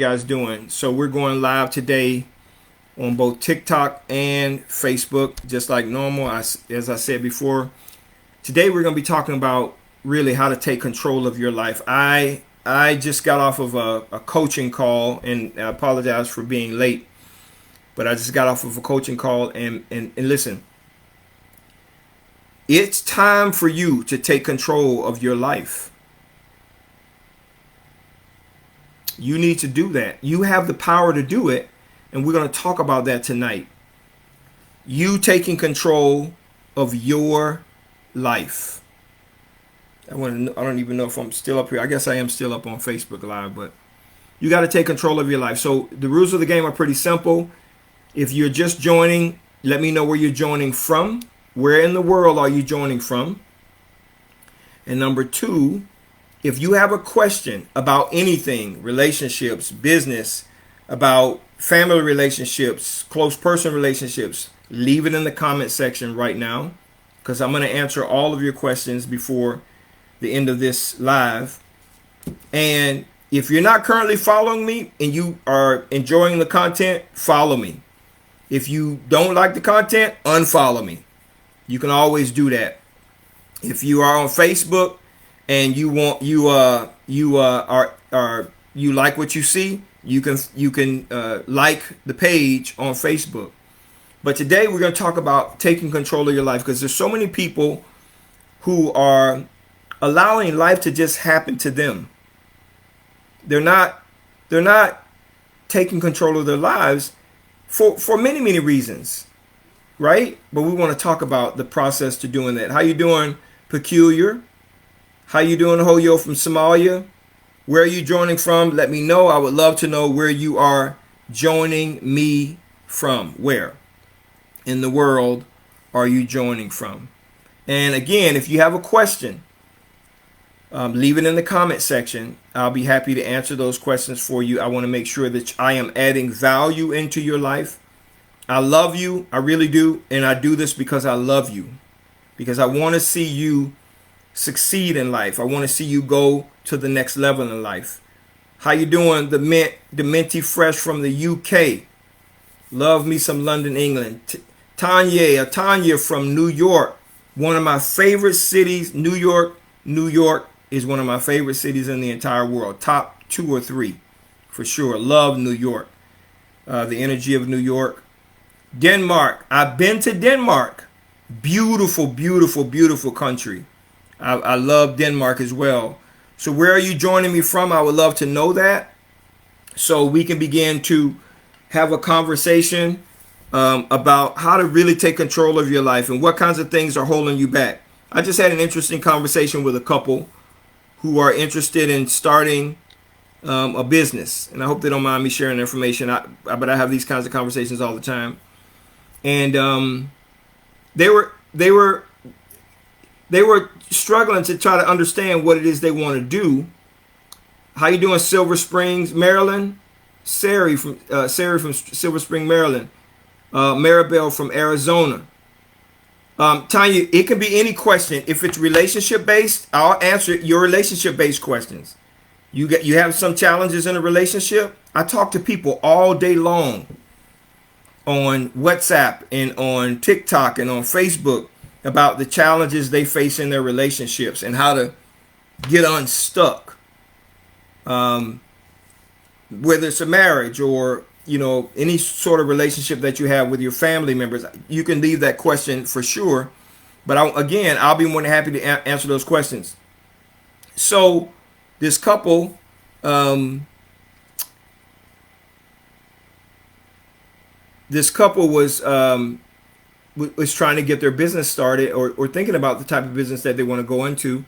guys doing? So we're going live today on both TikTok and Facebook, just like normal. As I said before, today we're going to be talking about really how to take control of your life. I just got off of a coaching call, and I apologize for being late, but I just got off of a coaching call, and listen, it's time for you to take control of your life. You need to do that. You have the power to do it, and we're going to talk about that tonight. You taking control of your life. I don't even know if I'm still up here. I guess I am still up on Facebook Live, but you got to take control of your life. So the rules of the game are pretty simple. If you're just joining, let me know where you're joining from. Where in the world are you joining from? And number two, if you have a question about anything, relationships, business, about family relationships, close person relationships, leave it in the comment section right now, because I'm going to answer all of your questions before the end of this live. And if you're not currently following me and you are enjoying the content, follow me. If you don't like the content, unfollow me. You can always do that. If you are on Facebook and you like what you see, you can like the page on Facebook. But today we're going to talk about taking control of your life, because there's so many people who are allowing life to just happen to them. They're not taking control of their lives for many reasons, right? But we want to talk about the process to doing that. How you doing, Peculiar? How you doing, Hoyo from Somalia? Where are you joining from? Let me know. I would love to know where you are joining me from. Where in the world are you joining from? And again, if you have a question, leave it in the comment section. I'll be happy to answer those questions for you. I want to make sure that I am adding value into your life. I love you. I really do. And I do this because I love you. Because I want to see you succeed in life. I want to see you go to the next level in life. How you doing, the Minty Fresh from the UK? Love me some London, England. Tanya from New York. One of my favorite cities. New York is one of my favorite cities in the entire world. Top 2 or 3 for sure. Love New York. The energy of New York. Denmark. I've been to Denmark. Beautiful, beautiful, beautiful country. I love Denmark as well. So where are you joining me from? I would love to know that, so we can begin to have a conversation about how to really take control of your life and what kinds of things are holding you back. I just had an interesting conversation with a couple who are interested in starting a business, and I hope they don't mind me sharing the information. But I have these kinds of conversations all the time, and they were struggling to try to understand what it is they want to do. How you doing, Silver Springs, Maryland? Sari from Silver Spring, Maryland. Maribel from Arizona. Tanya, it can be any question. If it's relationship based, I'll answer your relationship based questions. You have some challenges in a relationship. I talk to people all day long on WhatsApp and on TikTok and on Facebook about the challenges they face in their relationships and how to get unstuck. Whether it's a marriage or, any sort of relationship that you have with your family members, you can leave that question for sure. But I'll be more than happy to answer those questions. So this couple, was trying to get their business started or thinking about the type of business that they want to go into.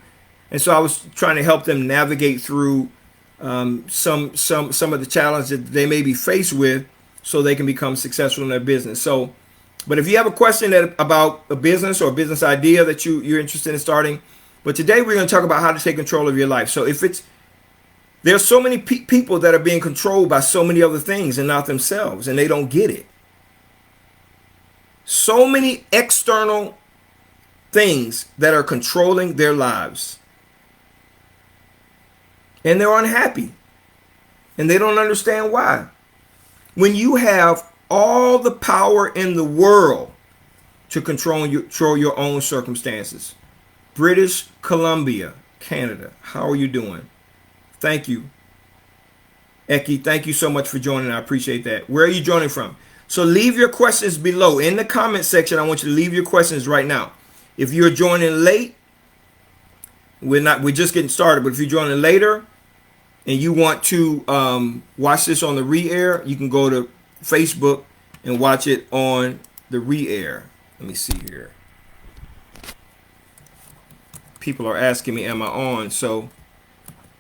And so I was trying to help them navigate through some of the challenges that they may be faced with so they can become successful in their business. So, but if you have a question about a business or a business idea that you're interested in starting, but today we're going to talk about how to take control of your life. So there's so many people that are being controlled by so many other things and not themselves, and they don't get it. So many external things that are controlling their lives. And they're unhappy. And they don't understand why. When you have all the power in the world to control your own circumstances. British Columbia, Canada. How are you doing? Thank you. Eki, thank you so much for joining. I appreciate that. Where are you joining from? So leave your questions below. In the comment section, I want you to leave your questions right now. If you're joining late, we're just getting started. But if you're joining later and you want to watch this on the re-air, you can go to Facebook and watch it on the re-air. Let me see here. People are asking me, am I on? So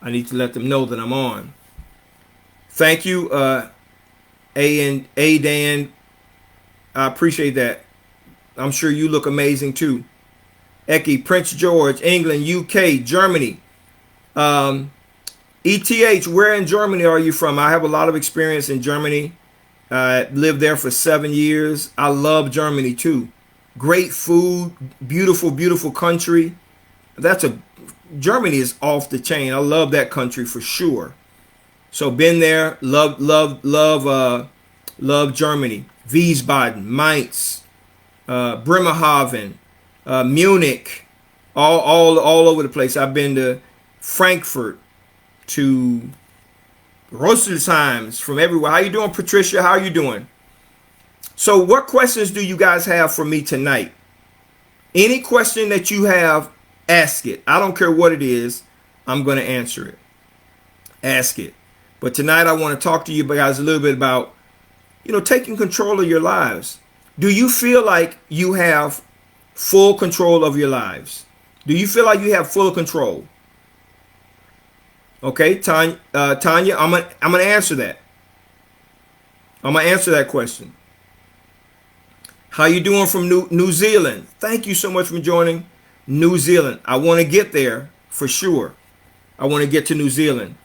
I need to let them know that I'm on. Thank you, Dan. I appreciate that. I'm sure you look amazing too. Eki, Prince George, England, UK, Germany. ETH, where in Germany are you from? I have a lot of experience in Germany. Lived there for 7 years. I love Germany too. Great food, beautiful, beautiful country. Germany is off the chain. I love that country for sure. So been there, love Germany. Wiesbaden, Mainz, Bremerhaven, Munich, all over the place. I've been to Frankfurt, to Rüsselsheim, from everywhere. How you doing, Patricia? How are you doing? So what questions do you guys have for me tonight? Any question that you have, ask it. I don't care what it is. I'm going to answer it. Ask it. But tonight I want to talk to you guys a little bit about, taking control of your lives. Do you feel like you have full control of your lives? Do you feel like you have full control? Okay, Tanya, I'm gonna answer that. I'm gonna answer that question. How you doing from New Zealand? Thank you so much for joining New Zealand. I want to get there for sure. I want to get to New Zealand.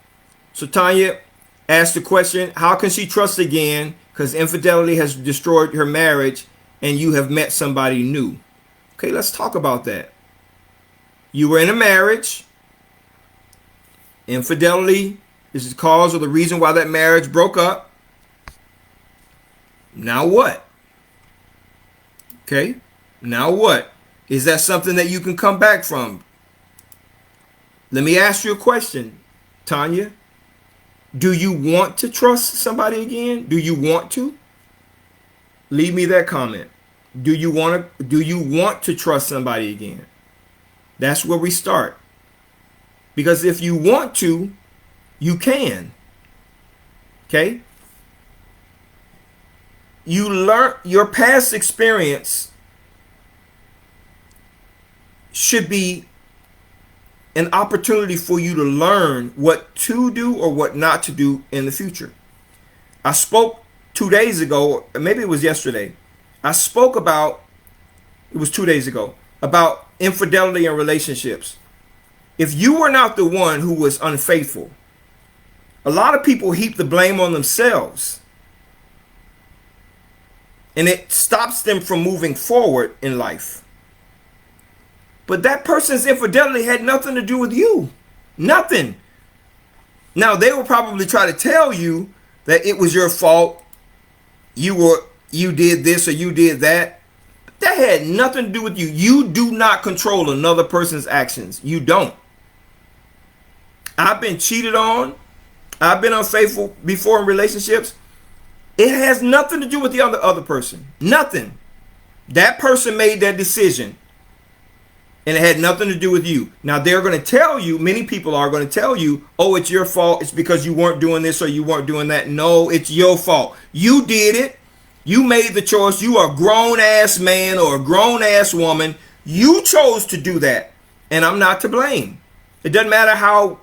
So Tanya asked the question, how can she trust again? Because infidelity has destroyed her marriage and you have met somebody new. Okay, let's talk about that. You were in a marriage. Infidelity is the cause or the reason why that marriage broke up. Now what? Okay, now what? Is that something that you can come back from? Let me ask you a question, Tanya. Do you want to trust somebody again? Do you want to? Leave me that comment. Do you want to trust somebody again? That's where we start. Because if you want to, you can. Okay? You learn your past experience should be an opportunity for you to learn what to do or what not to do in the future. I spoke 2 days ago, maybe it was yesterday. I spoke about, it was 2 days ago, about infidelity in relationships. If you were not the one who was unfaithful, a lot of people heap the blame on themselves. And it stops them from moving forward in life. But that person's infidelity had nothing to do with you. Nothing. Now, they will probably try to tell you that it was your fault. You did this or you did that. But that had nothing to do with you. You do not control another person's actions. You don't. I've been cheated on. I've been unfaithful before in relationships. It has nothing to do with the other person. Nothing. That person made that decision. And it had nothing to do with you. Now, they're going to tell you, many people are going to tell you, oh, it's your fault. It's because you weren't doing this or you weren't doing that. No, it's your fault. You did it. You made the choice. You are a grown-ass man or a grown-ass woman. You chose to do that. And I'm not to blame. It doesn't matter how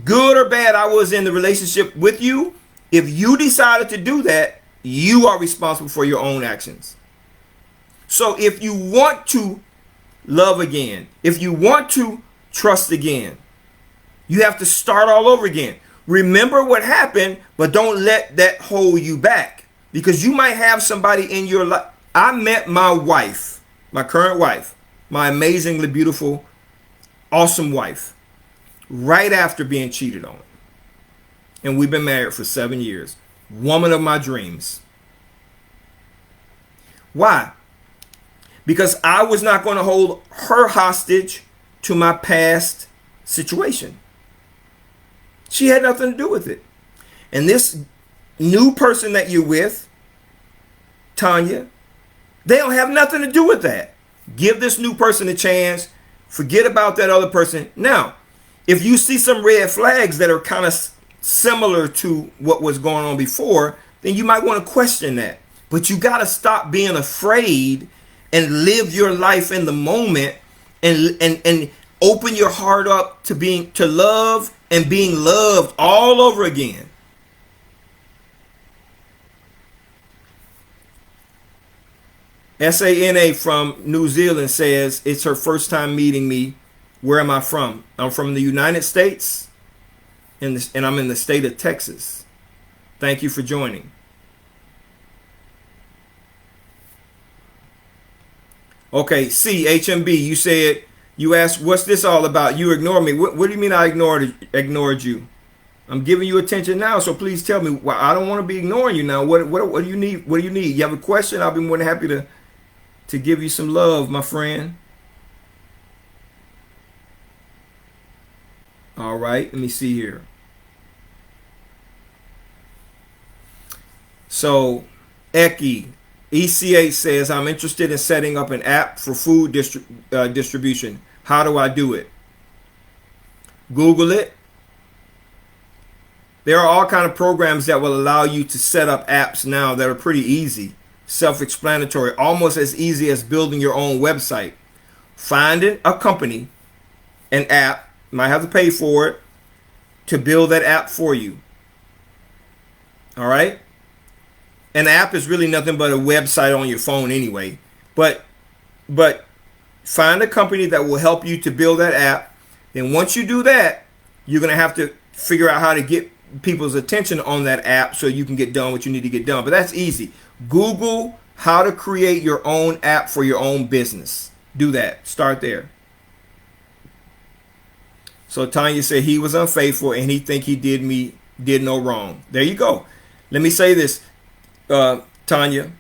good or bad I was in the relationship with you. If you decided to do that, you are responsible for your own actions. So if you want to love again, if you want to trust again, you have to start all over again. Remember what happened, but don't let that hold you back, because you might have somebody in your life. I met my wife, my current wife, my amazingly beautiful, awesome wife, right after being cheated on. and we've been married for 7 years. Woman of my dreams. Why? Because I was not going to hold her hostage to my past situation. She had nothing to do with it. And this new person that you're with, Tanya, they don't have nothing to do with that. Give this new person a chance. Forget about that other person. Now, if you see some red flags that are kind of similar to what was going on before, then you might want to question that. But you got to stop being afraid and live your life in the moment and open your heart up to love and being loved all over again. Sana from New Zealand says it's her first time meeting me. Where am I from? I'm from the United States, and I'm in the state of Texas. Thank you for joining. Okay, HMB, you asked, what's this all about? You ignore me. What do you mean I ignored you? I'm giving you attention now, so please tell me. Well, I don't want to be ignoring you now. What do you need? What do you need? You have a question? I'll be more than happy to give you some love, my friend. All right, let me see here. So, ECH says, I'm interested in setting up an app for food distribution. How do I do it? Google it. There are all kinds of programs that will allow you to set up apps now that are pretty easy, self-explanatory, almost as easy as building your own website. Finding a company, an app, you might have to pay for it, to build that app for you. All right? An app is really nothing but a website on your phone anyway. But find a company that will help you to build that app. Then once you do that, you're going to have to figure out how to get people's attention on that app so you can get done what you need to get done. But that's easy. Google how to create your own app for your own business. Do that. Start there. So Tanya said he was unfaithful and he think he did no wrong. There you go. Let me say this. Tanya,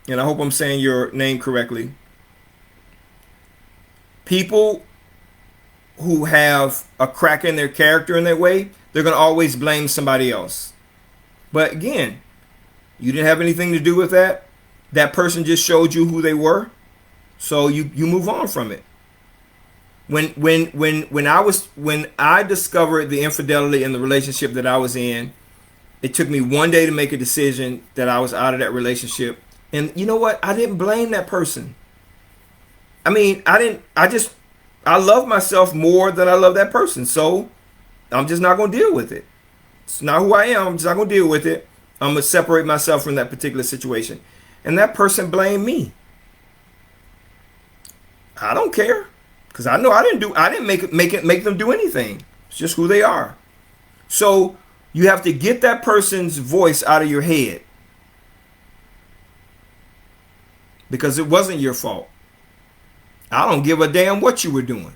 and I hope I'm saying your name correctly. People who have a crack in their character in their way, they're going to always blame somebody else. But again, you didn't have anything to do with that. That person just showed you who they were. So you move on from it. When I discovered the infidelity in the relationship that I was in, it took me one day to make a decision that I was out of that relationship. And you know what? I didn't blame that person. I mean, I love myself more than I love that person. So I'm just not going to deal with it. It's not who I am. I'm just not going to deal with it. I'm going to separate myself from that particular situation. And that person blamed me. I don't care. Because I know I didn't make them do anything. It's just who they are. So you have to get that person's voice out of your head. Because it wasn't your fault. I don't give a damn what you were doing.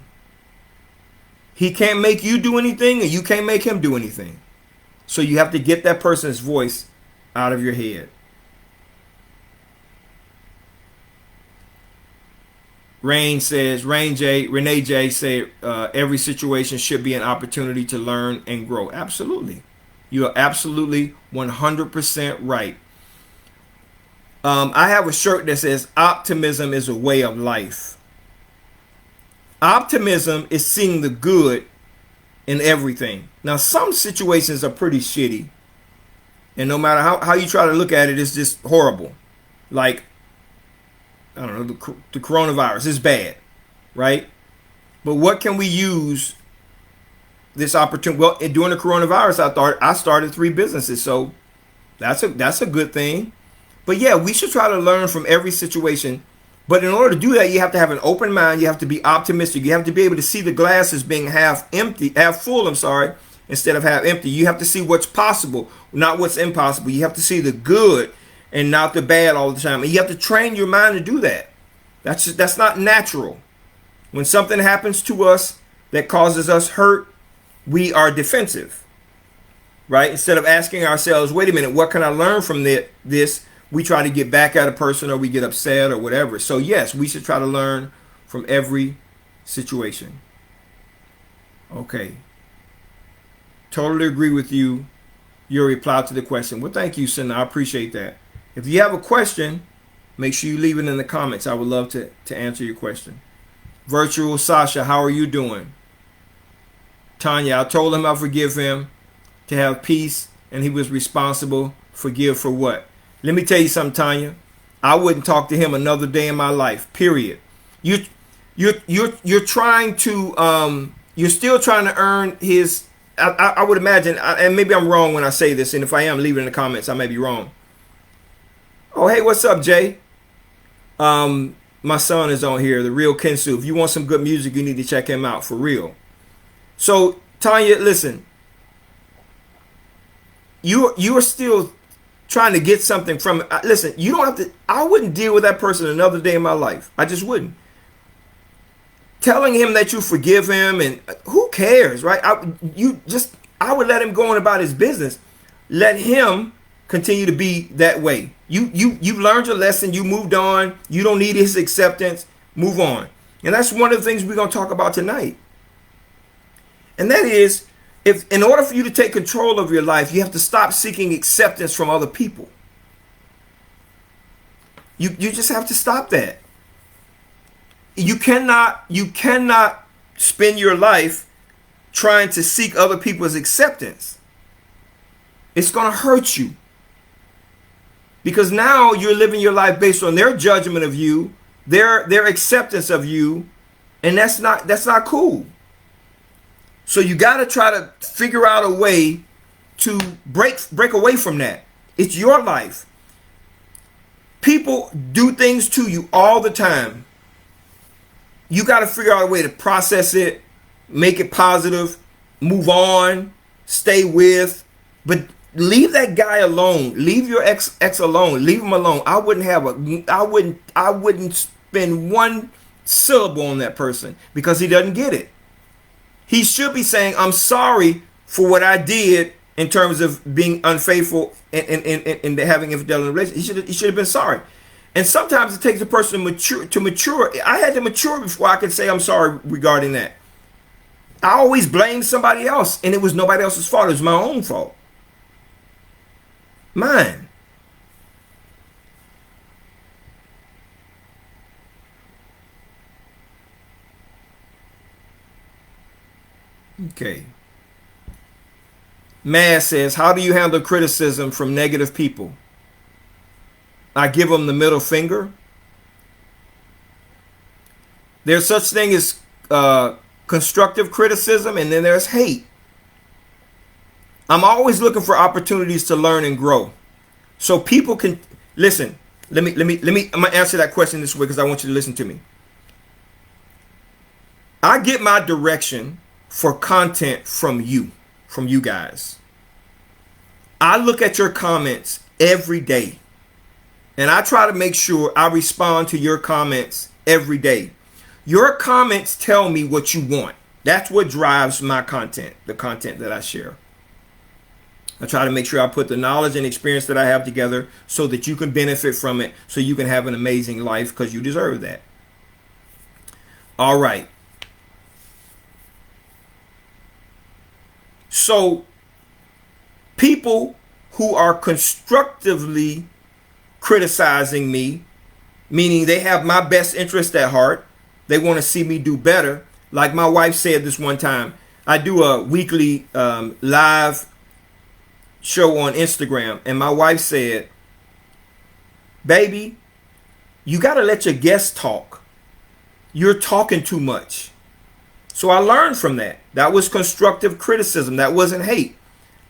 He can't make you do anything and you can't make him do anything. So you have to get that person's voice out of your head. Renee J said, every situation should be an opportunity to learn and grow. Absolutely. You are absolutely 100% right. I have a shirt that says, optimism is a way of life. Optimism is seeing the good in everything. Now, some situations are pretty shitty. And no matter how you try to look at it, it's just horrible. Like, I don't know, the coronavirus is bad, right? But what can we use this opportunity? Well, during the coronavirus, I started 3 businesses, so that's a good thing. But yeah, we should try to learn from every situation. But in order to do that, you have to have an open mind. You have to be optimistic. You have to be able to see the glass as being half full, instead of half empty. You have to see what's possible, not what's impossible. You have to see the good and not the bad all the time. And you have to train your mind to do that. That's not natural. When something happens to us that causes us hurt, we are defensive. right? Instead of asking ourselves, wait a minute, what can I learn from this? We try to get back at a person, or we get upset or whatever. So yes, we should try to learn from every situation. Okay. Totally agree with you. Your reply to the question. Well, thank you, Cindy. I appreciate that. If you have a question, make sure you leave it in the comments. I would love to answer your question. Virtual Sasha, how are you doing? Tanya, I told him I forgive him to have peace, and he was responsible. Forgive for what? Let me tell you something, Tanya. I wouldn't talk to him another day in my life. Period. You're trying to you're still trying to earn his. I would imagine, and maybe I'm wrong when I say this, and if I am, leave it in the comments. I may be wrong. Oh, hey, what's up, Jay? My son is on here, the real Kensu. If you want some good music, you need to check him out for real. So, Tanya, listen. You are still trying to get something from it. Listen, you don't have to. I wouldn't deal with that person another day in my life. I just wouldn't. Telling him that you forgive him, and who cares, right? I would let him go on about his business. Let him continue to be that way. You learned your lesson. You moved on. You don't need his acceptance. Move on. And that's one of the things we're going to talk about tonight. And that is, if in order for you to take control of your life, you have to stop seeking acceptance from other people. You just have to stop that. You cannot spend your life trying to seek other people's acceptance. It's going to hurt you. Because now you're living your life based on their judgment of you, their acceptance of you, and that's not cool. So you got to try to figure out a way to break away from that. It's your life. People do things to you all the time. You got to figure out a way to process it, make it positive, move on, stay with, but leave that guy alone. Leave your ex alone. Leave him alone. I wouldn't spend one syllable on that person because he doesn't get it. He should be saying, I'm sorry for what I did in terms of being unfaithful and having infidelity in a relationship. He should have been sorry. And sometimes it takes a person to mature. I had to mature before I could say I'm sorry regarding that. I always blamed somebody else, and it was nobody else's fault. It was my own fault. Mine. Okay. Maz says, how do you handle criticism from negative people? I give them the middle finger. There's such thing as constructive criticism, and then there's hate. I'm always looking for opportunities to learn and grow. So people can listen. I'm gonna answer that question this way because I want you to listen to me. I get my direction for content from you guys. I look at your comments every day. And I try to make sure I respond to your comments every day. Your comments tell me what you want. That's what drives my content, the content that I share. I try to make sure I put the knowledge and experience that I have together so that you can benefit from it, so you can have an amazing life because you deserve that. All right. So people who are constructively criticizing me, meaning they have my best interest at heart, they want to see me do better. Like my wife said this one time, I do a weekly live show on Instagram, and my wife said, baby, you got to let your guests talk. You're talking too much. So I learned from that. That was constructive criticism. That wasn't hate.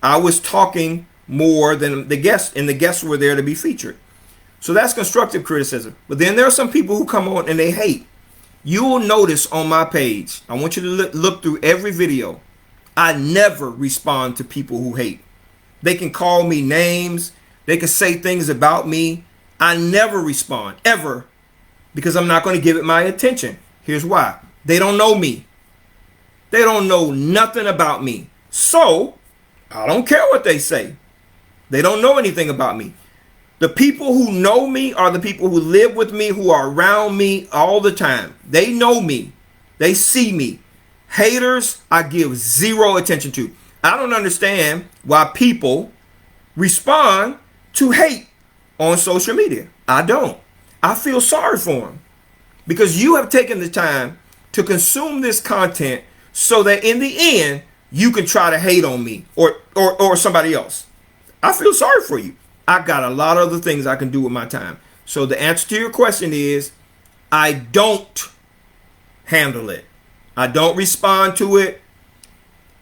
I was talking more than the guests, and the guests were there to be featured. So that's constructive criticism. But then there are some people who come on and they hate. You will notice on my page, I want you to look through every video. I never respond to people who hate. They can call me names. They can say things about me. I never respond, ever, because I'm not going to give it my attention. Here's why. They don't know me. They don't know nothing about me. So I don't care what they say. They don't know anything about me. The people who know me are the people who live with me, who are around me all the time. They know me. They see me. Haters, I give zero attention to. I don't understand why people respond to hate on social media. I don't. I feel sorry for them because you have taken the time to consume this content so that in the end you can try to hate on me or somebody else. I feel sorry for you. I got a lot of other things I can do with my time. So the answer to your question is I don't handle it. I don't respond to it.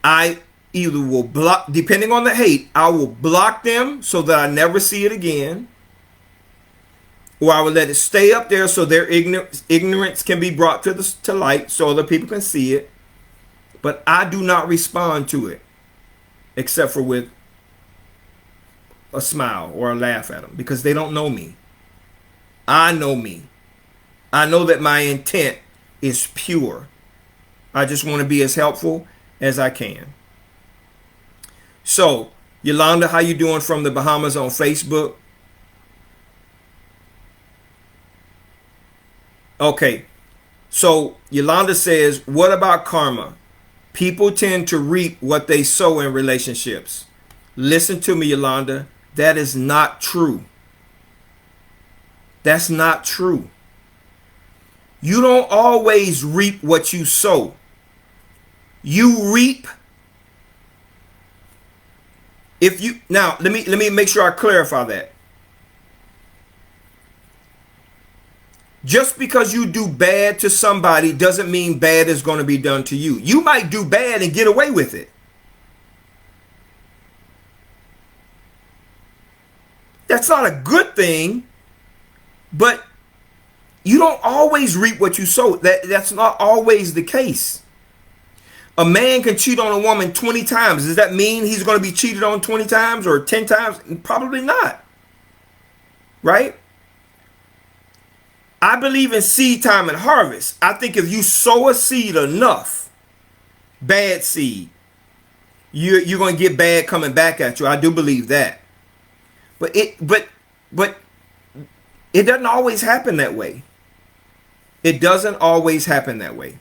I either will block, depending on the hate, I will block them so that I never see it again. Or I will let it stay up there so their ignorance can be brought to light so other people can see it. But I do not respond to it except for with a smile or a laugh at them because they don't know me. I know me. I know that my intent is pure. I just want to be as helpful as I can. So, Yolanda, how you doing from the Bahamas on Facebook? Okay. So, Yolanda says, what about karma? People tend to reap what they sow in relationships. Listen to me, Yolanda. That is not true. That's not true. You don't always reap what you sow. You reap. Now let me make sure I clarify that. Just because you do bad to somebody doesn't mean bad is going to be done to you. You might do bad and get away with it. That's not a good thing, but you don't always reap what you sow. That's not always the case. A man can cheat on a woman 20 times. Does that mean he's going to be cheated on 20 times or 10 times? Probably not. Right? I believe in seed time and harvest. I think if you sow a seed enough, bad seed, you're going to get bad coming back at you. I do believe that. But it doesn't always happen that way. It doesn't always happen that way.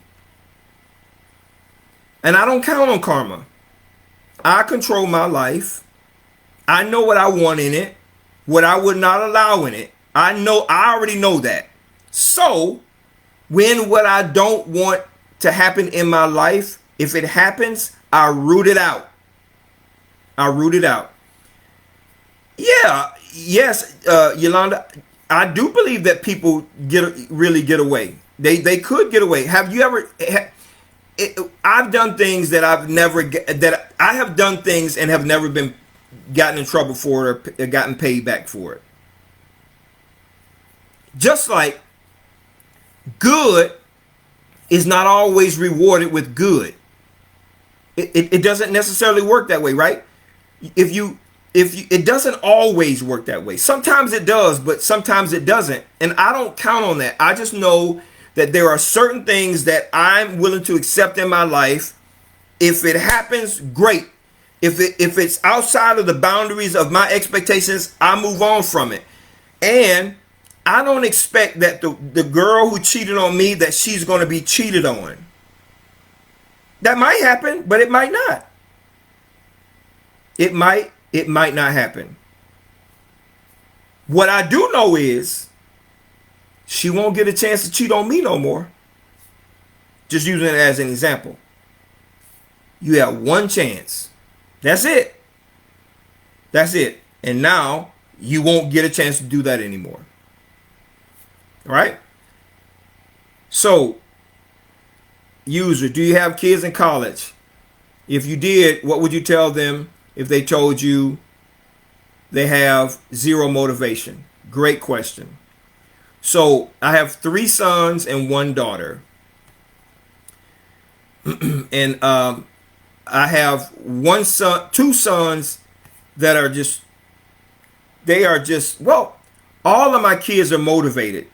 And I don't count on karma. I control my life. I know what I want in it, what I would not allow in it. I already know that. So, when what I don't want to happen in my life, if it happens, I root it out. I root it out. Yeah, yes, Yolanda, I do believe that people really get away. They could get away. Have you ever? I've done things that I have done things and have never been gotten in trouble for it or gotten paid back for it. Just like good is not always rewarded with good. It doesn't necessarily work that way, right? It doesn't always work that way. Sometimes it does, but sometimes it doesn't. And I don't count on that. I just know that there are certain things that I'm willing to accept in my life. If it happens, great. If it's outside of the boundaries of my expectations, I move on from it. And I don't expect that the girl who cheated on me, that she's going to be cheated on. That might happen, but it might not. It might not happen. What I do know is she won't get a chance to cheat on me no more. Just using it as an example. You have one chance. That's it. That's it. And now you won't get a chance to do that anymore. All right? So, user, do you have kids in college? If you did, what would you tell them if they told you they have zero motivation? Great question. So I have 3 sons and 1 daughter. And I have 2 sons that are just, well, all of my kids are motivated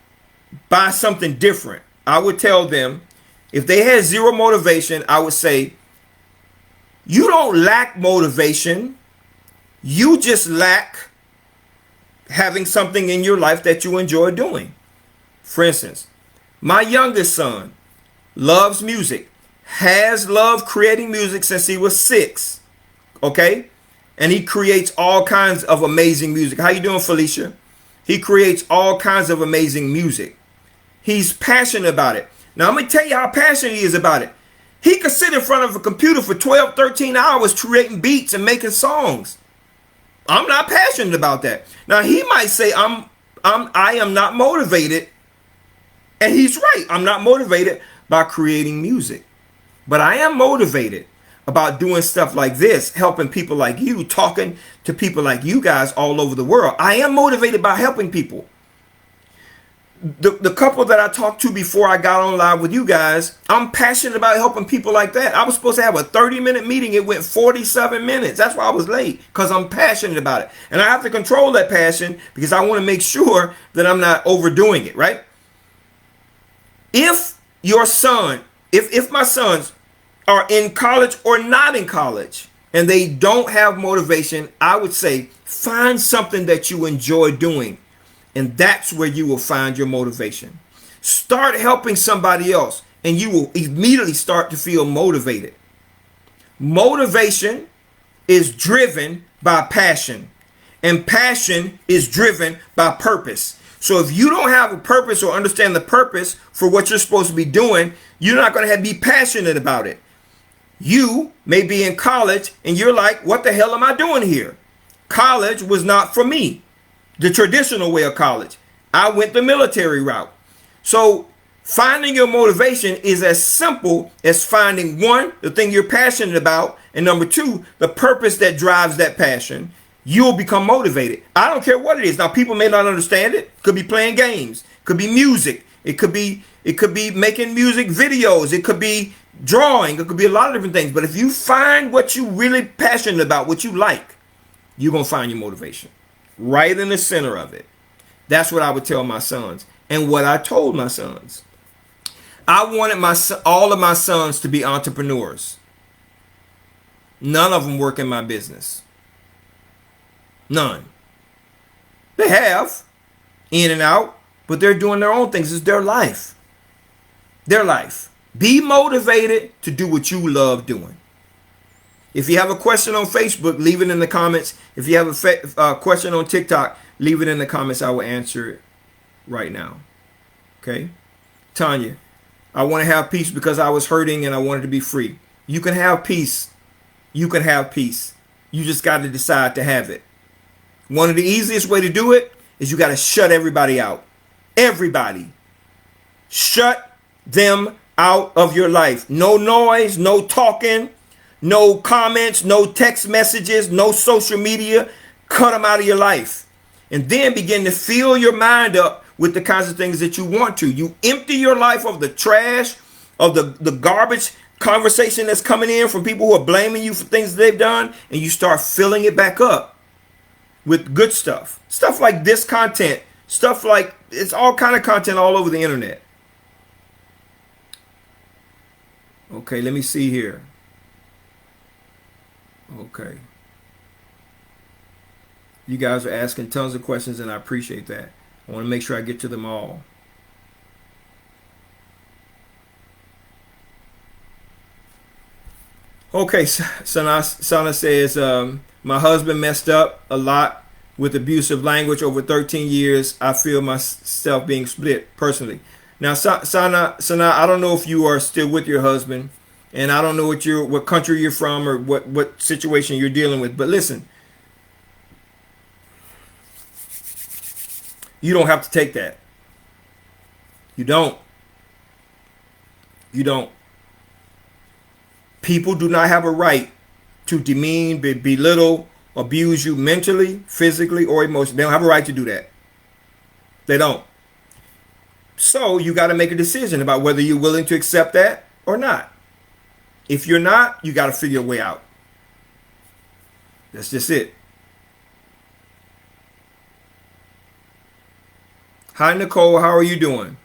by something different. I would tell them, if they had zero motivation, I would say, You don't lack motivation. You just lack having something in your life that you enjoy doing. For instance, my youngest son loves music, has loved creating music since he was 6. Okay? And he creates all kinds of amazing music. How you doing, Felicia? He creates all kinds of amazing music. He's passionate about it. Now, I'm going to tell you how passionate he is about it. He could sit in front of a computer for 12, 13 hours creating beats and making songs. I'm not passionate about that. Now, he might say I am not motivated. And he's right. I'm not motivated by creating music. But I am motivated about doing stuff like this, helping people like you, talking to people like you guys all over the world. I am motivated by helping people. The couple that I talked to before I got on live with you guys, I'm passionate about helping people like that. I was supposed to have a 30-minute meeting. It went 47 minutes. That's why I was late, because I'm passionate about it. And I have to control that passion because I want to make sure that I'm not overdoing it, right? If your son, if my sons are in college or not in college and they don't have motivation, I would say find something that you enjoy doing. And that's where you will find your motivation. Start helping somebody else and you will immediately start to feel motivated. Motivation is driven by passion, and passion is driven by purpose. So if you don't have a purpose or understand the purpose for what you're supposed to be doing, you're not going to be passionate about it. You may be in college and you're like, what the hell am I doing here? College was not for me. The traditional way of college. I went the military route. So finding your motivation is as simple as finding, one, the thing you're passionate about, and number two, the purpose that drives that passion. You'll become motivated. I don't care what it is. Now, people may not understand it. Could be playing games. Could be music. It could be making music videos. It could be drawing. It could be a lot of different things. But if you find what you really passionate about, what you like, you're going to find your motivation. Right in the center of it. That's what I would tell my sons. And what I told my sons. I wanted all of my sons to be entrepreneurs. None of them work in my business. None. They have, in and out, but they're doing their own things. It's their life. Their life. Be motivated to do what you love doing. If you have a question on Facebook, leave it in the comments. If you have a question on TikTok, leave it in the comments. I will answer it right now. Okay? Tanya, I want to have peace because I was hurting and I wanted to be free. You can have peace. You can have peace. You just got to decide to have it. One of the easiest way to do it is you got to shut everybody out. Everybody. Shut them out of your life. No noise, no talking. No comments, no text messages, no social media. Cut them out of your life. And then begin to fill your mind up with the kinds of things that you want to. You empty your life of the trash, of the garbage conversation that's coming in from people who are blaming you for things they've done, and you start filling it back up with good stuff. Stuff like this content. Stuff like, it's all kind of content all over the internet. Okay, let me see here. Okay. You guys are asking tons of questions and I appreciate that. I want to make sure I get to them all. Okay, Sana says, my husband messed up a lot with abusive language over 13 years. I feel myself being split personally. Now, Sana, I don't know if you are still with your husband. And I don't know what country you're from or what situation you're dealing with. But listen, you don't have to take that. You don't. You don't. People do not have a right to demean, belittle, abuse you mentally, physically, or emotionally. They don't have a right to do that. They don't. So you got to make a decision about whether you're willing to accept that or not. If you're not, you got to figure a way out. That's just it. Hi, Nicole. How are you doing?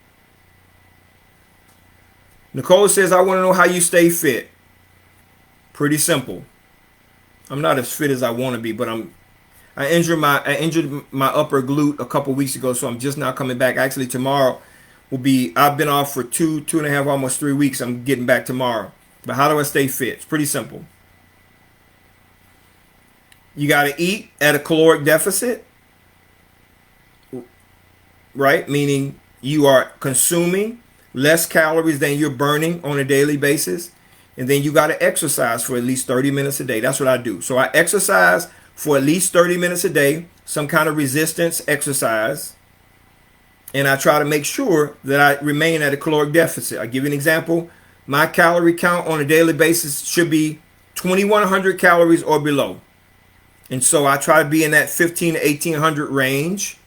Nicole says, I want to know how you stay fit. Pretty simple. I'm not as fit as I want to be, but I injured my upper glute a couple weeks ago, so I'm just now coming back. Actually, tomorrow will be. I've been off for 2.5, almost 3 weeks. I'm getting back tomorrow. But how do I stay fit? It's pretty simple. You got to eat at a caloric deficit, right? Meaning you are consuming less calories than you're burning on a daily basis. And then you got to exercise for at least 30 minutes a day. That's what I do. So I exercise for at least 30 minutes a day, some kind of resistance exercise. And I try to make sure that I remain at a caloric deficit. I'll give you an example. My calorie count on a daily basis should be 2,100 calories or below. And so I try to be in that 1,500 to 1,800 range.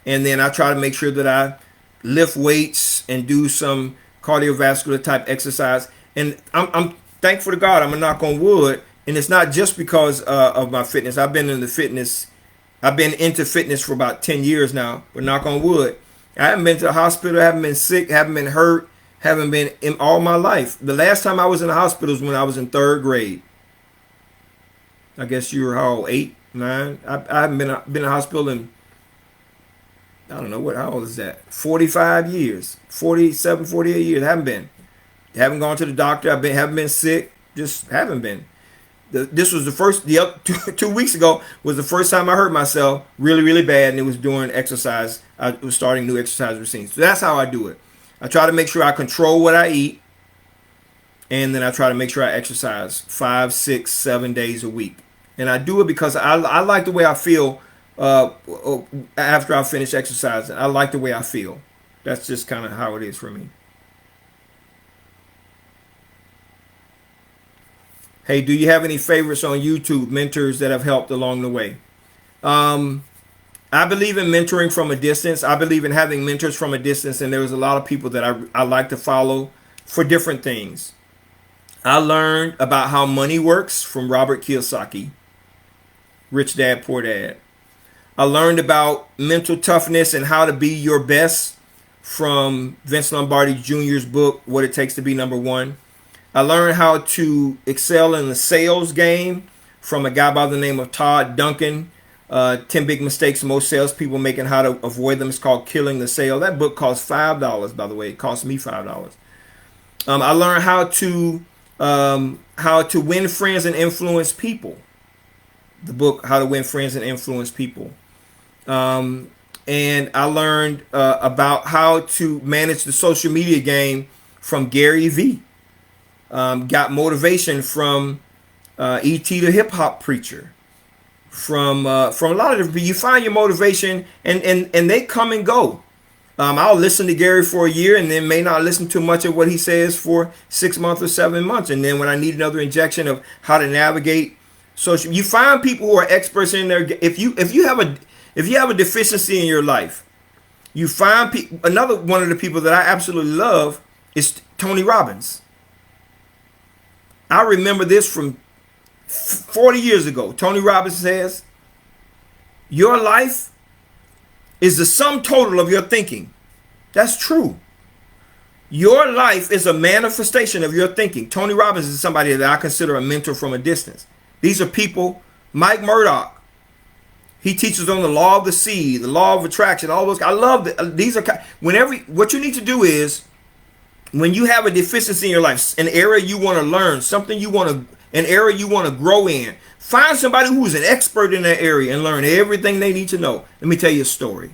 And then I try to make sure that I lift weights and do some cardiovascular type exercise. And I'm thankful to God. I'm going to knock on wood. And it's not just because of my fitness. I've been into fitness for about 10 years now. But knock on wood, I haven't been to the hospital. I haven't been sick. Haven't been hurt. Haven't been in all my life. The last time I was in the hospital was when I was in 3rd grade. I guess you were how old? 8, 9? I haven't been in the hospital in, I don't know, how old is that? 45 years. 47, 48 years. Haven't gone to the doctor. Haven't been sick. Just haven't been. This was the first, 2 weeks ago was the first time I hurt myself really, really bad, and it was during exercise. I was starting new exercise routines. So that's how I do it. I try to make sure I control what I eat, and then I try to make sure I exercise 5, 6, 7 days a week. And I do it because I like the way I feel after I finish exercising. I like the way I feel. That's just kind of how it is for me. Hey, do you have any favorites on YouTube, mentors that have helped along the way? I believe in mentoring from a distance. I believe in having mentors from a distance, and there's a lot of people that I like to follow for different things. I learned about how money works from Robert Kiyosaki, Rich Dad, Poor Dad. I learned about mental toughness and how to be your best from Vince Lombardi Jr.'s book, What It Takes to Be Number One. I learned how to excel in the sales game from a guy by the name of Todd Duncan. 10 Big Mistakes Most Salespeople Make and How to Avoid Them. It's called Killing the Sale. That book costs $5, by the way. It cost me $5. I learned how to win friends and influence people. The book, How to Win Friends and Influence People. And I learned about how to manage the social media game from Gary Vee. Got motivation from E.T. the Hip Hop Preacher. From a lot of different people. You find your motivation and they come and go. I'll listen to Gary for a year and then may not listen to much of what he says for 6 months or 7 months. And then when I need another injection of how to navigate social, you find people who are experts in their. If you have a deficiency in your life, you find another one of the people that I absolutely love is Tony Robbins. I remember this from 40 years ago. Tony Robbins says, your life is the sum total of your thinking. That's true. Your life is a manifestation of your thinking. Tony Robbins is somebody that I consider a mentor from a distance. These are people. Mike Murdoch, he teaches on the law of the sea, the law of attraction, all those. I love that. These are what you need to do is, when you have a deficiency in your life, an area you want to learn, an area you want to grow in, find somebody who's an expert in that area and learn everything they need to know. Let me tell you a story.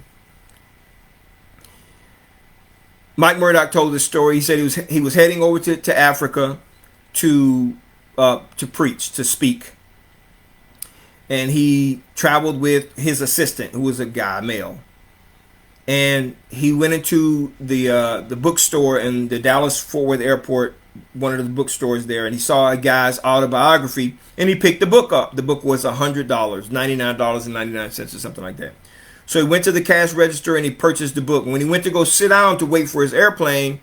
Mike Murdoch told this story. He said he was heading over to Africa to preach, to speak. And he traveled with his assistant, who was a guy, male. And he went into the bookstore in the Dallas-Fort Worth airport, one of the bookstores there, and he saw a guy's autobiography, and he picked the book up. The book was $100, $99.99 or something like that. So he went to the cash register and he purchased the book. And when he went to go sit down to wait for his airplane,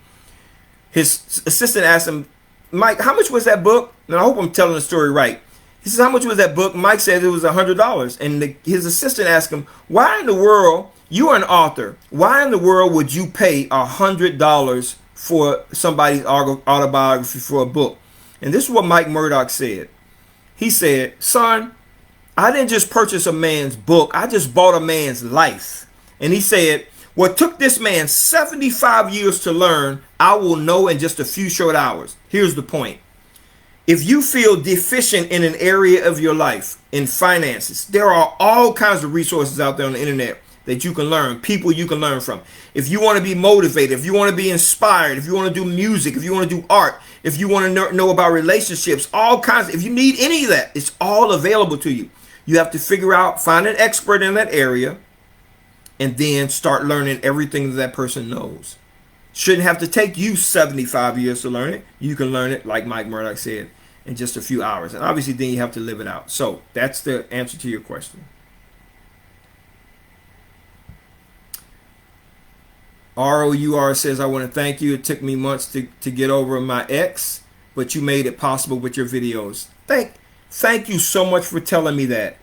his assistant asked him, Mike, how much was that book? And I hope I'm telling the story right. He says, how much was that book? Mike said it was $100. And his assistant asked him, why in the world, you are an author, why in the world would you pay $100 for somebody's autobiography for a book? And this is what Mike Murdoch said. He said, son, I didn't just purchase a man's book. I just bought a man's life. And he said, what took this man 75 years to learn, I will know in just a few short hours. Here's the point. If you feel deficient in an area of your life, in finances, there are all kinds of resources out there on the internet that you can learn, people you can learn from. If you want to be motivated, if you want to be inspired, if you want to do music, if you want to do art, if you want to know about relationships, all kinds, if you need any of that, it's all available to you. You have to figure out, find an expert in that area, and then start learning everything that person knows. Shouldn't have to take you 75 years to learn it. You can learn it, like Mike Murdoch said, in just a few hours. And obviously then you have to live it out. So that's the answer to your question. ROUR says, I want to thank you. It took me months to get over my ex, but you made it possible with your videos. Thank you so much for telling me that.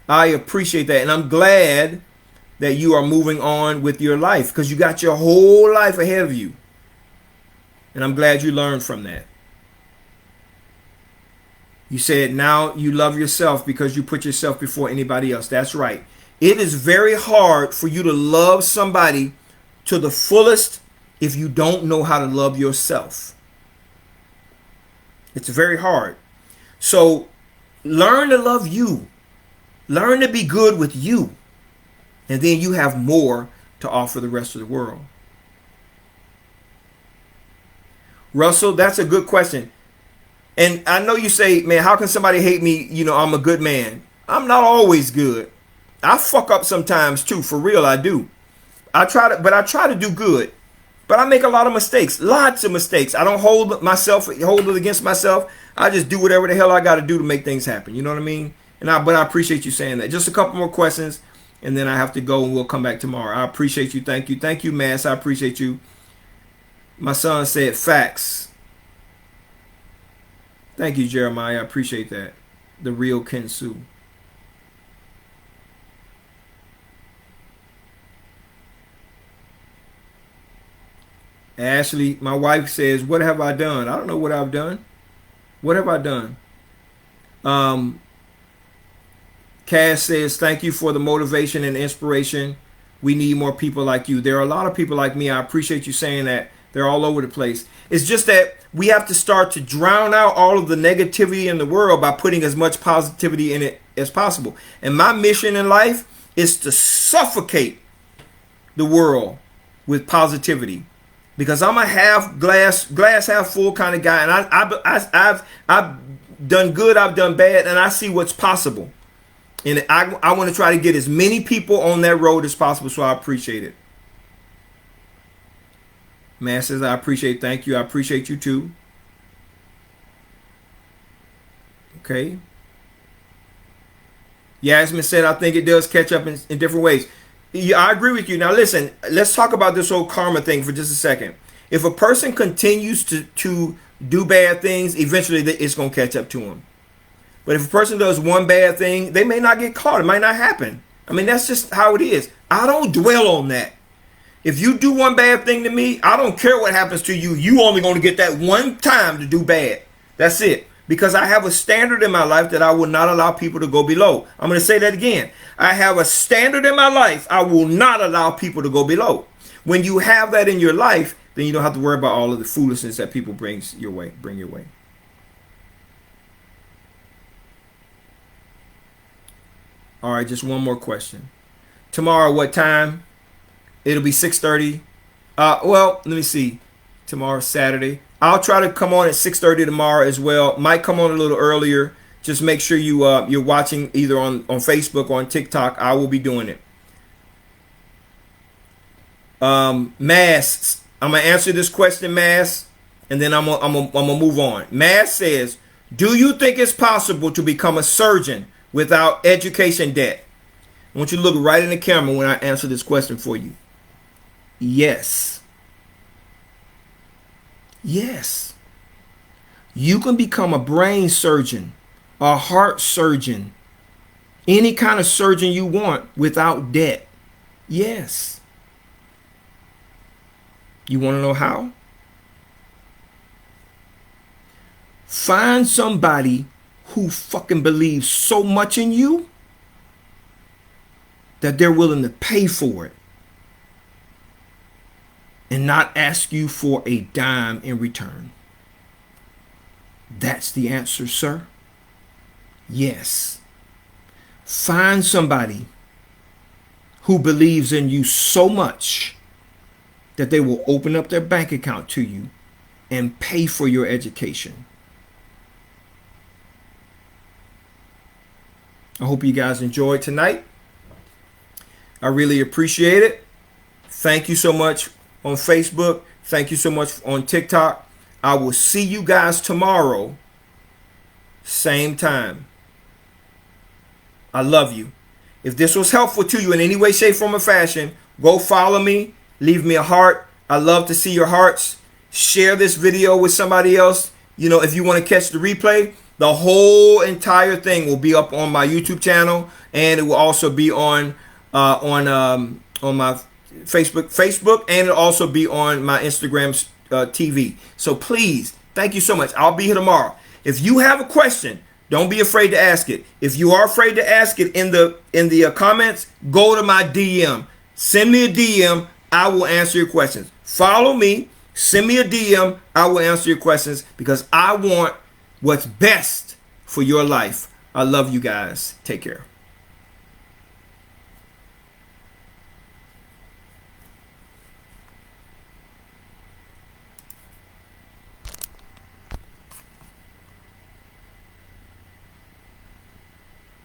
I appreciate that. And I'm glad that you are moving on with your life, because you got your whole life ahead of you. And I'm glad you learned from that. You said now you love yourself because you put yourself before anybody else. That's right. It is very hard for you to love somebody to the fullest if you don't know how to love yourself. It's very hard. So learn to love you. Learn to be good with you. And then you have more to offer the rest of the world. Russell, that's a good question. And I know you say, man, how can somebody hate me? You know, I'm a good man. I'm not always good. I fuck up sometimes too. For real, I do. I try to do good. But I make a lot of mistakes. Lots of mistakes. I don't hold it against myself. I just do whatever the hell I got to do to make things happen. You know what I mean? But I appreciate you saying that. Just a couple more questions, and then I have to go, and we'll come back tomorrow. I appreciate you. Thank you. Thank you, Mass. I appreciate you. My son said facts. Thank you, Jeremiah. I appreciate that. The real Kensu. Ashley, my wife says, what have I done? I don't know what I've done. What have I done? Cass says, thank you for the motivation and inspiration. We need more people like you. There are a lot of people like me. I appreciate you saying that. They're all over the place. It's just that we have to start to drown out all of the negativity in the world by putting as much positivity in it as possible. And my mission in life is to suffocate the world with positivity. Because I'm a half glass half full kind of guy, and I've done good, I've done bad, and I see what's possible. And I want to try to get as many people on that road as possible, so I appreciate it. Man says, I appreciate, thank you. I appreciate you too. Okay. Yasmin said, I think it does catch up in different ways. Yeah, I agree with you. Now listen, let's talk about this whole karma thing for just a second. If a person continues to do bad things, eventually it's going to catch up to them. But if a person does one bad thing, they may not get caught. It might not happen. I mean, that's just how it is. I don't dwell on that. If you do one bad thing to me, I don't care what happens to you. You only going to get that one time to do bad. That's it. Because I have a standard in my life that I will not allow people to go below. I'm going to say that again. I have a standard in my life I will not allow people to go below. When you have that in your life, then you don't have to worry about all of the foolishness that people bring your way. All right, just one more question. Tomorrow, what time? It'll be 6:30. Well, let me see. Tomorrow's Saturday. I'll try to come on at 6:30 tomorrow as well. Might come on a little earlier. Just make sure you're watching either on Facebook or on TikTok. I will be doing it. Mass. I'm gonna answer this question, Mass, and then I'm gonna move on. Mass says, do you think it's possible to become a surgeon without education debt? I want you to look right in the camera when I answer this question for you. Yes. Yes. You can become a brain surgeon, a heart surgeon, any kind of surgeon you want without debt. Yes. You want to know how? Find somebody who fucking believes so much in you that they're willing to pay for it and not ask you for a dime in return? That's the answer, sir. Yes. Find somebody who believes in you so much that they will open up their bank account to you and pay for your education. I hope you guys enjoyed tonight. I really appreciate it. Thank you so much on Facebook. Thank you so much on TikTok. I will see you guys tomorrow, same time. I love you. If this was helpful to you in any way, shape, form, or fashion, go follow me. Leave me a heart. I love to see your hearts. Share this video with somebody else. You know, if you want to catch the replay, the whole entire thing will be up on my YouTube channel, and it will also be on my Facebook, and it'll also be on my Instagram TV. So please, thank you so much. I'll be here tomorrow. If you have a question, don't be afraid to ask it. If you are afraid to ask it in the comments, go to my DM. Send me a DM. I will answer your questions. Follow me. Send me a DM. I will answer your questions because I want what's best for your life. I love you guys. Take care.